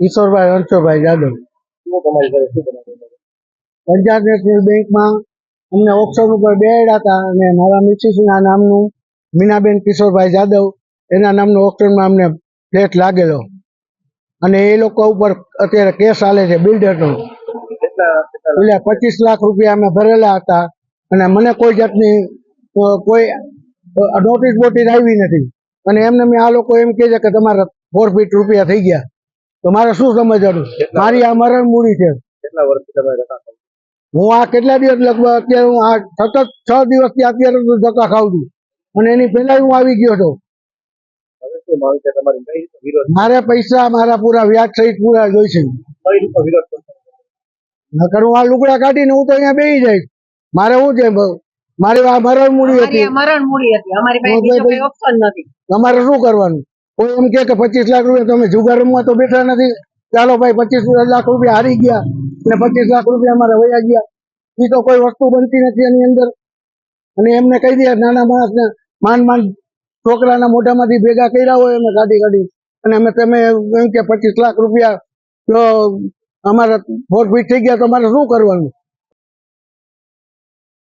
Ishwarbhai હંસોભાઈ Jadav. Punjab national બેંકમાં અમને option ઉપર બેહાડ્યા હતા અને મારા મિસિસના નામનું મીનાબેન કિશોરભાઈ જાદવ એના નામનું ઓપ્શનમાં અમને ફ્લેટ લાગેલો અને એ લોકો ઉપર અત્યારે કેસ ચાલે છે બિલ્ડરનો। એટલે 25 લાખ રૂપિયા અમે ભરેલા હતા અને મને કોઈ જાતની કોઈ નોટિસ બોટિસ આવી નથી અને એમને મેં આ લોકો એમ કહે છે કે તમારા ફોરફીટ રૂપિયા થઈ ગયા, તો મારે શું સમજવાનું? મારી આ મરણ મૂડી છે। હું આ કેટલા દિવસ લગભગ અત્યારે હું આ સતત 6 દિવસથી અત્યારે તો ધક્કા ખાઉં છું અને એની પહેલા હું આવી ગયો હતો। મારે પૈસા મારા પૂરા વ્યાજ સહિત પૂરા જોઈશે। નકર હું આ લુગડા કાઢીને હું તો અહીંયા બેસી જઈશ। મારે શું છે? મારી આ મરણ મૂડી હતી। તમારે શું કરવાનું? કોઈ એમ કે 25 લાખ રૂપિયા તમે જુગાર રમવા તો બેઠા નથી, ચાલો ભાઈ 25 લાખ રૂપિયા હારી ગયા અને 25 લાખ રૂપિયા અમારે વયા ગયા, એ તો કોઈ વસ્તુ બનતી નથી એની અંદર। અને એમને કહી દે નાના માણસને માંડ છોકરાના મોઢામાંથી ભેગા કર્યા હોય અમે કાઢી અને અમે તમે એમ કે 25 લાખ રૂપિયા જો અમારા ફોરફીટ થઈ ગયા તો અમારે શું કરવાનું?